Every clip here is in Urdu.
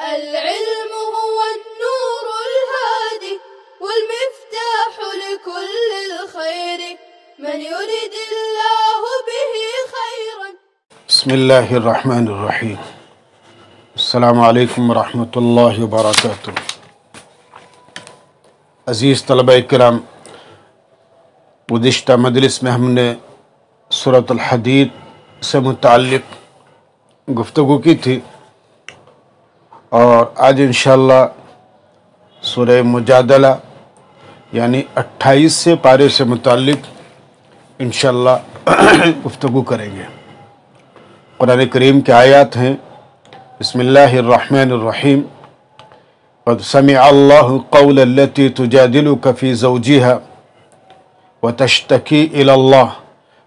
العلم هو النور الهادي والمفتاح لكل الخير من يريد الله به خيرا. بسم الله الرحمن الرحیم. السلام علیکم ورحمۃ اللہ وبرکاتہ. عزیز طلبہ کرام، گزشتہ مجلس میں ہم نے سورۃ الحدید سے متعلق گفتگو کی تھی، اور آج انشاءاللہ سورہ مجادلہ یعنی 28 پارے سے متعلق انشاءاللہ گفتگو کریں گے. قرآن کریم کے آیات ہیں. بسم اللہ الرحمن الرحیم. قد سمع اللہ قول التي تجادلك في زوجها وتشتكي إلى الله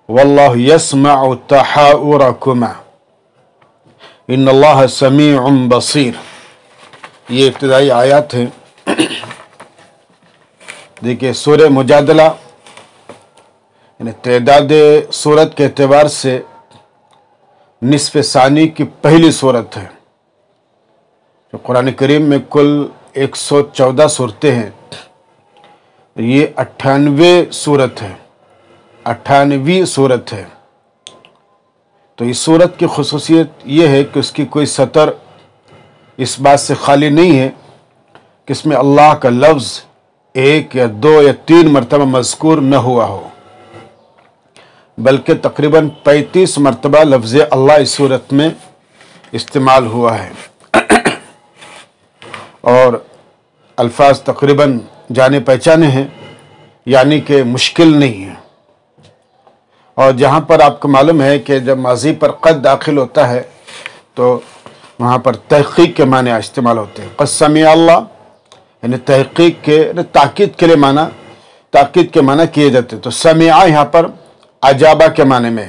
والله يسمع تحاوركما ان اللہ سمیع بصیر. یہ ابتدائی آیات ہیں. دیکھیے، سورہ مجادلہ یعنی تعداد سورت کے اعتبار سے نصف ثانی کی پہلی سورت ہے. جو قرآن کریم میں کل 114 سورتیں ہیں، یہ 98 سورت ہے، 98ویں سورت ہے. تو اس سورت کی خصوصیت یہ ہے کہ اس کی کوئی سطر اس بات سے خالی نہیں ہے کہ اس میں اللہ کا لفظ 1 یا 2 یا 3 مرتبہ مذکور نہ ہوا ہو، بلکہ تقریباً 35 مرتبہ لفظ اللہ اس سورت میں استعمال ہوا ہے، اور الفاظ تقریباً جانے پہچانے ہیں، یعنی کہ مشکل نہیں ہے. اور جہاں پر آپ کو معلوم ہے کہ جب ماضی پر قد داخل ہوتا ہے تو وہاں پر تحقیق کے معنی استعمال ہوتے ہیں. قد سمع اللہ یعنی تحقیق کے تاکید کے لیے تاکید کے معنی کیے جاتے ہیں. تو سمع یہاں پر اجابہ کے معنی میں،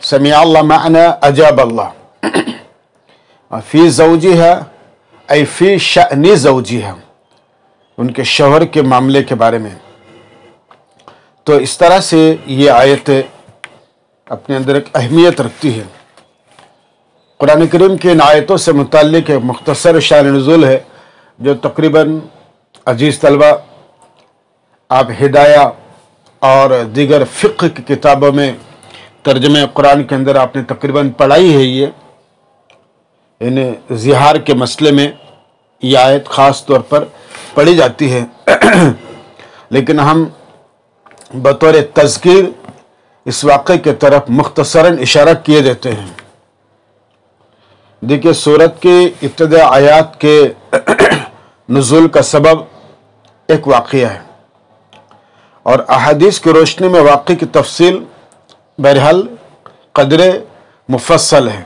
سمع اللہ معنی اجاب اللہ. فی زوجہا ای فی شأن زوجہا، ان کے شوہر کے معاملے کے بارے میں. تو اس طرح سے یہ آیت اپنے اندر ایک اہمیت رکھتی ہے. قرآن کریم کی ان آیتوں سے متعلق ایک مختصر شان نزول ہے جو تقریباً عزیز طلبہ آپ ہدایہ اور دیگر فقہ کی کتابوں میں ترجمہ قرآن کے اندر آپ نے تقریباً پڑھائی ہے. یہ یعنی زہار کے مسئلے میں یہ آیت خاص طور پر پڑھی جاتی ہے، لیکن ہم بطور تذکیر اس واقعے کے طرف مختصراً اشارہ کیے دیتے ہیں. دیکھیے، سورت کی ابتدائی آیات کے نزول کا سبب ایک واقعہ ہے، اور احادیث کی روشنی میں واقعے کی تفصیل بہرحال قدر مفصل ہے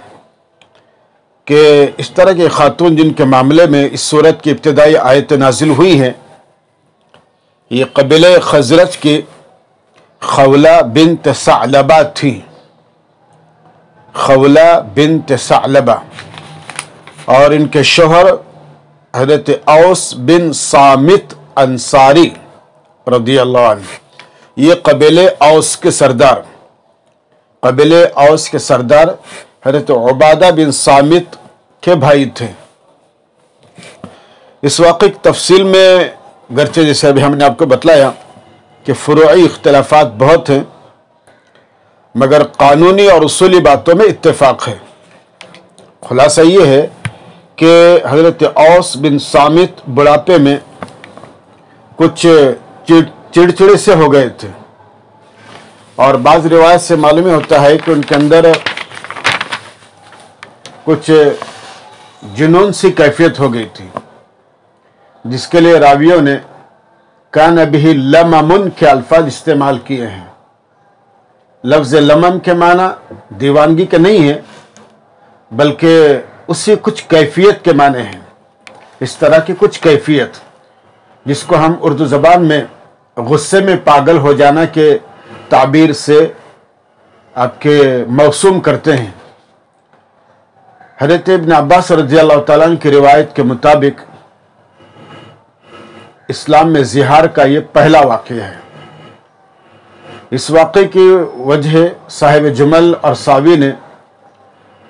کہ اس طرح کے خاتون جن کے معاملے میں اس سورت کی ابتدائی آیت نازل ہوئی ہیں، یہ قبیلہ خزرج کی خولہ بنت ثعلبہ تھی. خولہ بنت ثعلبہ، اور ان کے شوہر حضرت اوس بن صامت انصاری رضی اللہ عنہ. یہ قبیلہ اوس کے سردار حضرت عبادہ بن صامت کے بھائی تھے. اس واقعے کی تفصیل میں گرچہ جیسے ابھی ہم نے آپ کو بتلایا کہ فروعی اختلافات بہت ہیں، مگر قانونی اور اصولی باتوں میں اتفاق ہے. خلاصہ یہ ہے کہ حضرت اوس بن صامت بڑھاپے میں کچھ چڑچڑے سے ہو گئے تھے، اور بعض روایت سے معلوم ہوتا ہے کہ ان کے اندر کچھ جنون سی کیفیت ہو گئی تھی، جس کے لیے راویوں نے کان بہ لمم کے الفاظ استعمال کیے ہیں. لفظ لمم کے معنی دیوانگی کے نہیں ہے، بلکہ اسی کچھ کیفیت کے معنی ہیں. اس طرح کی کچھ کیفیت جس کو ہم اردو زبان میں غصے میں پاگل ہو جانا کے تعبیر سے آپ کے موسوم کرتے ہیں. حضرت ابن عباس رضی اللہ تعالیٰ عنہ کی روایت کے مطابق اسلام میں زہار کا یہ پہلا واقعہ ہے. اس واقعے کی وجہ صاحب جمل اور ساوی نے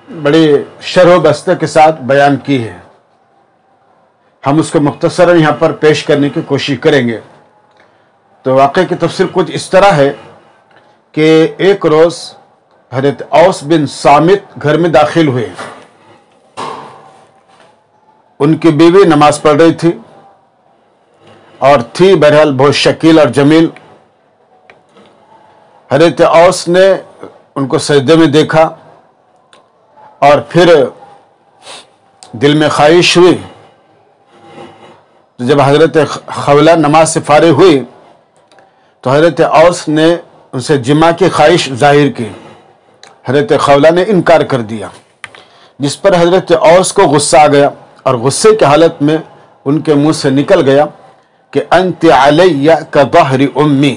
بڑی شرح و بستہ کے ساتھ بیان کی ہے. ہم اس کو مختصراً یہاں پر پیش کرنے کی کوشش کریں گے۔ تو واقعے کی تفصیل کچھ اس طرح ہے کہ ایک روز حضرت اوس بن صامت گھر میں داخل ہوئے، ان کی بیوی نماز پڑھ رہی تھی اور تھی بہرحال بہت شکیل اور جمیل۔ حضرت اوس نے ان کو سجدے میں دیکھا اور پھر دل میں خواہش ہوئی۔ جب حضرت خولہ نماز سے فارغ ہوئی تو حضرت اوس نے ان سے جماع کی خواہش ظاہر کی۔ حضرت خولہ نے انکار کر دیا، جس پر حضرت اوس کو غصہ آ گیا اور غصے کی حالت میں ان کے منہ سے نکل گیا کہ انت علیہ کظہر امی۔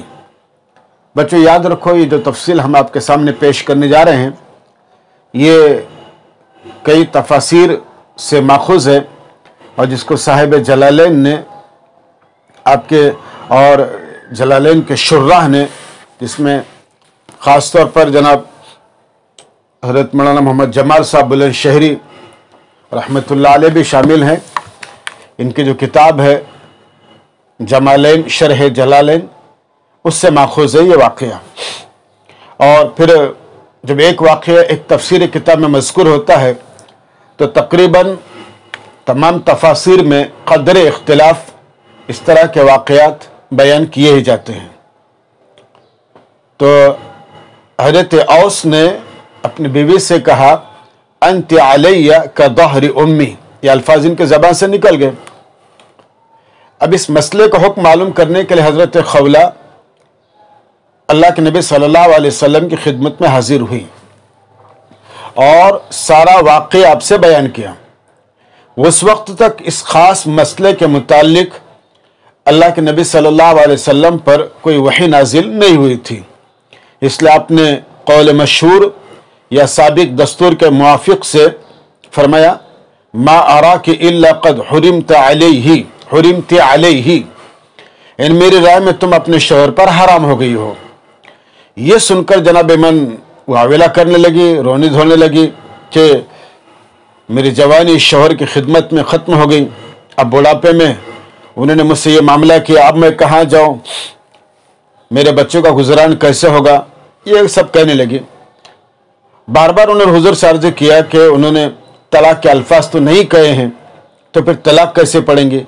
بچوں یاد رکھو، یہ جو تفصیل ہم آپ کے سامنے پیش کرنے جا رہے ہیں یہ کئی تفاسیر سے ماخوذ ہے، اور جس کو صاحب جلالین نے آپ کے اور جلالین کے شراح نے، جس میں خاص طور پر جناب حضرت مولانا محمد جمال صاحب بلند شہری رحمۃ اللہ علیہ بھی شامل ہیں۔ ان کی جو کتاب ہے جمالین شرح جلالین، اس سے ماخوذ ہے یہ واقعہ۔ اور پھر جب ایک واقعہ ایک تفسیر کتاب میں مذکور ہوتا ہے تو تقریباً تمام تفاسیر میں قدر اختلاف اس طرح کے واقعات بیان کیے ہی جاتے ہیں۔ تو حضرت اوس نے اپنی بیوی سے کہا انت علیہ کظہر امی، یہ الفاظ ان کے زبان سے نکل گئے۔ اب اس مسئلے کا حکم معلوم کرنے کے لیے حضرت خولہ اللہ کے نبی صلی اللہ علیہ وسلم کی خدمت میں حاضر ہوئی اور سارا واقعہ آپ سے بیان کیا۔ اس وقت تک اس خاص مسئلے کے متعلق اللہ کے نبی صلی اللہ علیہ وسلم پر کوئی وحی نازل نہیں ہوئی تھی، اس لیے آپ نے قول مشہور یا سابق دستور کے موافق سے فرمایا ما اراک الا قد حرمت علیہ، ان میری رائے میں تم اپنے شوہر پر حرام ہو گئی ہو۔ یہ سن کر جناب من واویلا کرنے لگی، رونے دھونے لگی کہ میری جوانی شوہر کی خدمت میں ختم ہو گئی، اب بڑھاپے میں انہوں نے مجھ سے یہ معاملہ کیا، اب میں کہاں جاؤں، میرے بچوں کا گزران کیسے ہوگا، یہ سب کہنے لگی۔ بار بار انہوں نے حضور سے عرض کیا کہ انہوں نے طلاق کے الفاظ تو نہیں کہے ہیں، تو پھر طلاق کیسے پڑیں گے؟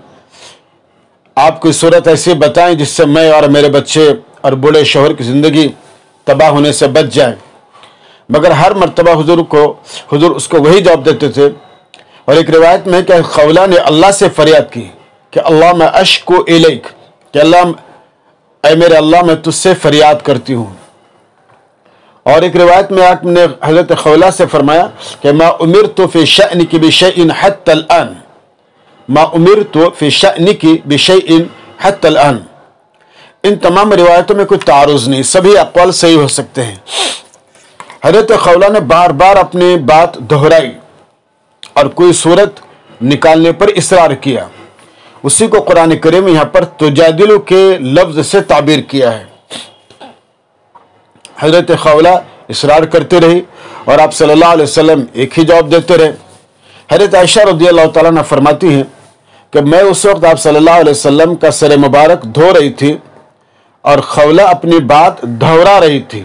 آپ کوئی صورت ایسی بتائیں جس سے میں اور میرے بچے اور بوڑھے شوہر کی زندگی تباہ ہونے سے بچ جائیں۔ مگر ہر مرتبہ حضور اس کو وہی جواب دیتے تھے۔ اور ایک روایت میں کہ خولہ نے اللہ سے فریاد کی کہ اللہ میں اشکو الیک، کہ اللہ اے میرے اللہ میں تجھ سے فریاد کرتی ہوں۔ اور ایک روایت میں آپ نے حضرت خولہ سے فرمایا کہ ما امرت فی شأنک بشیء حتی الآن، ما امرت فی شأنک بشیء حتی الآن۔ ان تمام روایتوں میں کوئی تعارض نہیں، سبھی اقوال صحیح ہو سکتے ہیں۔ حضرت خولہ نے بار بار اپنی بات دہرائی اور کوئی صورت نکالنے پر اصرار کیا، اسی کو قرآن کریم یہاں پر تجادلو کے لفظ سے تعبیر کیا ہے۔ حضرت خولہ اصرار کرتے رہی اور آپ صلی اللہ علیہ وسلم ایک ہی جواب دیتے رہے۔ حضرت عائشہ رضی اللہ تعالیٰ عنہ فرماتی ہیں کہ میں اس وقت آپ صلی اللہ علیہ وسلم کا سر مبارک دھو رہی تھی اور خولہ اپنی بات دہرا رہی تھی۔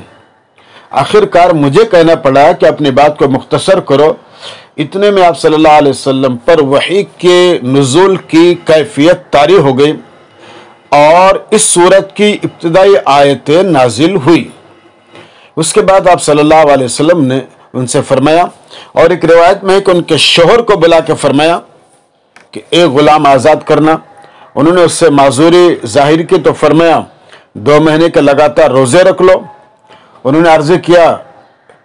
آخر کار مجھے کہنا پڑا کہ اپنی بات کو مختصر کرو۔ اتنے میں آپ صلی اللہ علیہ وسلم پر وحی کے نزول کی کیفیت طاری ہو گئی اور اس سورت کی ابتدائی آیتیں نازل ہوئی۔ اس کے بعد آپ صلی اللہ علیہ وسلم نے ان سے فرمایا، اور ایک روایت میں ہے کہ ان کے شوہر کو بلا کے فرمایا کہ ایک غلام آزاد کرنا۔ انہوں نے اس سے معذوری ظاہر کی تو فرمایا 2 مہینے کے لگاتار روزے رکھ لو۔ انہوں نے عرض کیا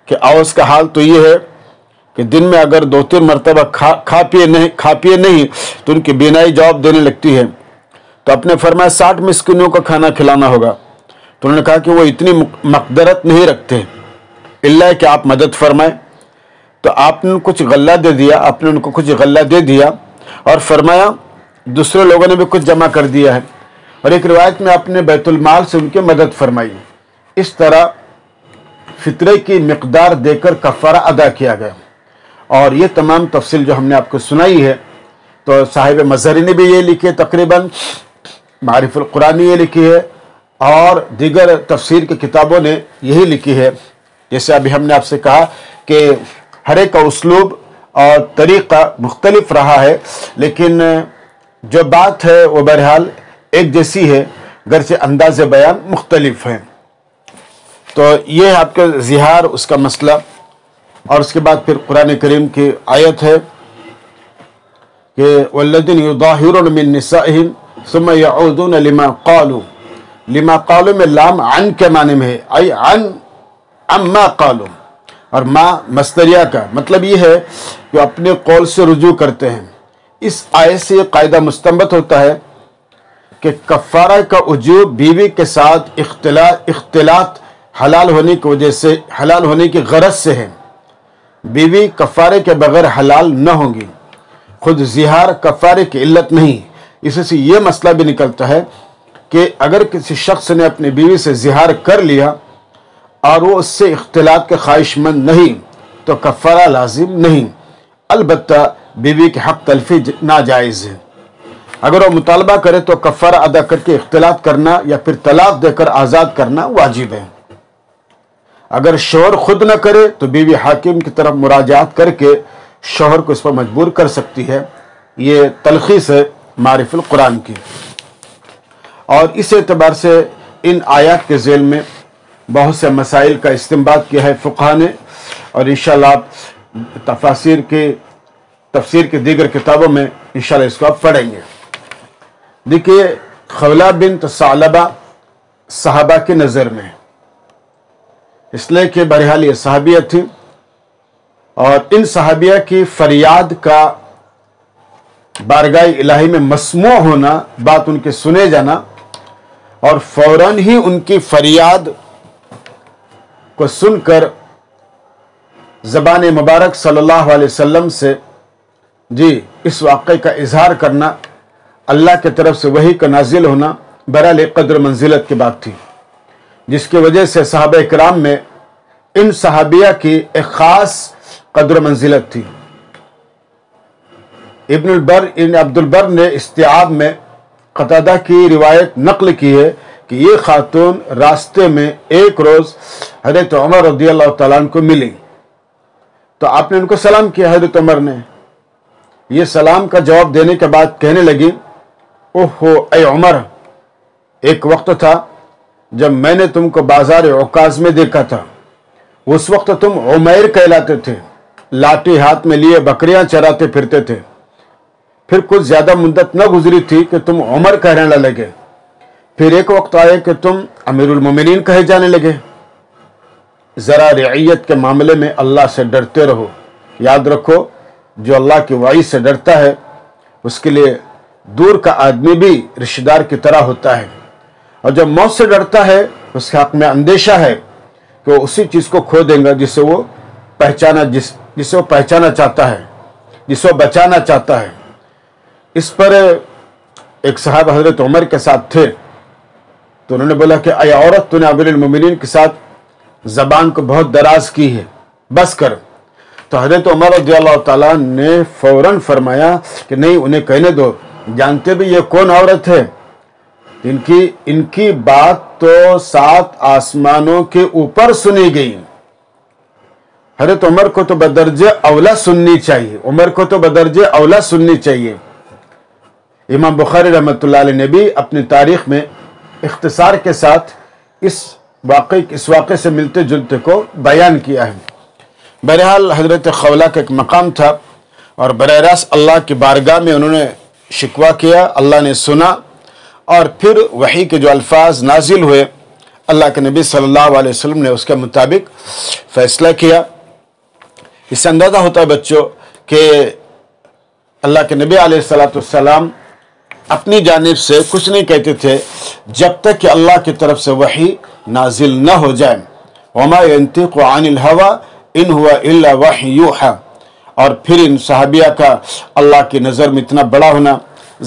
کہ اوس کا حال تو یہ ہے کہ دن میں اگر 2-3 مرتبہ کھا پیے نہیں تو ان کی بینائی جواب دینے لگتی ہے، تو آپ نے فرمایا 60 مسکینوں کا کھانا کھلانا ہوگا۔ تو انہوں نے کہا کہ وہ اتنی مقدرت نہیں رکھتے اللہ کہ آپ مدد فرمائیں۔ تو آپ نے کچھ غلہ دے دیا، آپ نے ان کو کچھ غلہ دے دیا اور فرمایا دوسرے لوگوں نے بھی کچھ جمع کر دیا ہے، اور ایک روایت میں آپ نے بیت المال سے ان کی مدد فرمائی۔ اس طرح فطرے کی مقدار دے کر کفارہ ادا کیا گیا۔ اور یہ تمام تفصیل جو ہم نے آپ کو سنائی ہے تو صاحب مظہری نے بھی یہ لکھی ہے، تقریباً معارف القرآن یہ لکھی ہے، اور دیگر تفسیر کی کتابوں نے یہی لکھی ہے. جیسے ابھی ہم نے آپ سے کہا کہ ہر ایک کا اسلوب اور طریقہ مختلف رہا ہے، لیکن جو بات ہے وہ بہرحال ایک جیسی ہے، گرچہ انداز بیان مختلف ہیں. تو یہ آپ کا زہار اس کا مسئلہ. اور اس کے بعد پھر قرآن کریم کی آیت ہے کہ والذین یظاہرون من نسائہم ثم یعودون لما قالوا. لما قالوا میں لام عن کے معنی میں ہے، ای عن عما قالوا، اور ما مصدریہ کا مطلب یہ ہے کہ اپنے قول سے رجوع کرتے ہیں. اس آیت سے یہ قاعدہ مستنبط ہوتا ہے کہ کفارہ کا وجوب بیوی کے ساتھ اختلاط حلال ہونے کی وجہ سے، حلال ہونے کی غرض سے ہے. بیوی کفارے کے بغیر حلال نہ ہوں گی. خود زہار کفارے کی علت نہیں. اس سے یہ مسئلہ بھی نکلتا ہے کہ اگر کسی شخص نے اپنی بیوی سے زہار کر لیا اور وہ اس سے اختلاط کے خواہش مند نہیں تو کفارہ لازم نہیں. البتہ بیوی کے حق تلفی ناجائز ہے. اگر وہ مطالبہ کرے تو کفارہ ادا کر کے اختلاط کرنا یا پھر طلاق دے کر آزاد کرنا واجب ہے. اگر شوہر خود نہ کرے تو بیوی حاکم کی طرف مراجعات کر کے شوہر کو اس پر مجبور کر سکتی ہے. یہ تلخیص ہے معارف القرآن کی. اور اس اعتبار سے ان آیات کے ذیل میں بہت سے مسائل کا استنباط کیا ہے فقہا نے، اور انشاءاللہ آپ تفسیر کی دیگر کتابوں میں انشاءاللہ اس کو آپ پڑھیں گے. دیکھیے خولہ بنت ثعلبہ صحابہ کی نظر میں، اس لیے کہ بہرحال یہ صحابیہ تھی، اور ان صحابیہ کی فریاد کا بارگاہ الہی میں مسموع ہونا، بات ان کے سنے جانا، اور فوراً ہی ان کی فریاد کو سن کر زبان مبارک صلی اللہ علیہ وسلم سے اس واقعے کا اظہار کرنا، اللہ کی طرف سے وحی کا نازل ہونا بہرحال ایک قدر منزلت کی بات تھی، جس کی وجہ سے صحابہ کرام میں ان صحابیہ کی ایک خاص قدر منزلت تھی. ابن عبد البر نے استیعاب میں قتادہ کی روایت نقل کی ہے کہ یہ خاتون راستے میں ایک روز حضرت عمر رضی اللہ تعالیٰ عنہ کو ملی تو آپ نے ان کو سلام کیا. حضرت عمر نے یہ سلام کا جواب دینے کے بعد کہنے لگی، اوہو اے عمر، ایک وقت تھا جب میں نے تم کو بازار عکاظ میں دیکھا تھا، اس وقت تم عمیر کہلاتے تھے، لاٹھی ہاتھ میں لیے بکریاں چراتے پھرتے تھے. پھر کچھ زیادہ مدت نہ گزری تھی کہ تم عمر کہنے لگے. پھر ایک وقت آئے کہ تم امیر المومنین کہے جانے لگے. ذرا رعیت کے معاملے میں اللہ سے ڈرتے رہو. یاد رکھو جو اللہ کی وعید سے ڈرتا ہے اس کے لیے دور کا آدمی بھی رشتہ دار کی طرح ہوتا ہے، اور جب موت سے ڈرتا ہے اس کے حق میں اندیشہ ہے کہ وہ اسی چیز کو کھو دیں گا جسے وہ پہچانا چاہتا ہے، جسے وہ بچانا چاہتا ہے. اس پر ایک صاحب حضرت عمر کے ساتھ تھے تو انہوں نے بولا کہ اے عورت، تو نے امیر المومنین کے ساتھ زبان کو بہت دراز کی ہے، بس کر. تو حضرت عمر رضی اللہ تعالیٰ نے فوراً فرمایا کہ نہیں، انہیں کہنے دو. جانتے بھی یہ کون عورت ہے؟ ان کی بات تو 7 آسمانوں کے اوپر سنی گئی. حضرت عمر کو تو بدرجہ اولا سننی چاہیے. امام بخاری رحمۃ اللہ علیہ نے بھی اپنی تاریخ میں اختصار کے ساتھ اس واقعے سے ملتے جلتے کو بیان کیا ہے. بہرحال حضرت خولہ کا ایک مقام تھا اور براہ راست اللہ کی بارگاہ میں انہوں نے شکوہ کیا، اللہ نے سنا، اور پھر وحی کے جو الفاظ نازل ہوئے اللہ کے نبی صلی اللہ علیہ وسلم نے اس کے مطابق فیصلہ کیا. اس سے اندازہ ہوتا ہے بچوں کہ اللہ کے نبی علیہ السلام اپنی جانب سے کچھ نہیں کہتے تھے جب تک کہ اللہ کی طرف سے وحی نازل نہ ہو جائے. وما ينطق عن الهوى ان هو الا وحی یوحى. اور پھر ان صحابیہ کا اللہ کی نظر میں اتنا بڑا ہونا،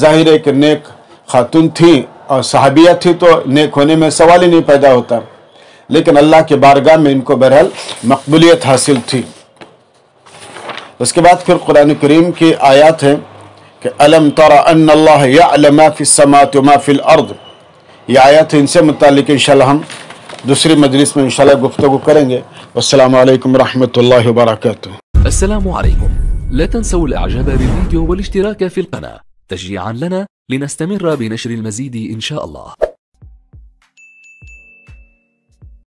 ظاہر ہے کہ نیک خاتون تھی اور صحابیہ تھی تو نیک ہونے میں سوال ہی نہیں پیدا ہوتا، لیکن اللہ کے بارگاہ میں ان کو بہرحال مقبولیت حاصل تھی. اس کے بعد پھر قرآن کریم کی آیات ہیں کہ الم تر ان اللہ یعلم ما فی السماوات و ما فی الارض، یہ آیات ان سے متعلق انشاءاللہ ہم دوسری مجلس میں انشاءاللہ گفتگو کریں گے۔ والسلام علیکم ورحمۃ اللہ وبرکاتہ۔ السلام عليكم، لا تنسوا الاعجاب بالفيديو والاشتراك في القناة تشجيعا لنا لنستمر بنشر المزيد إن شاء الله.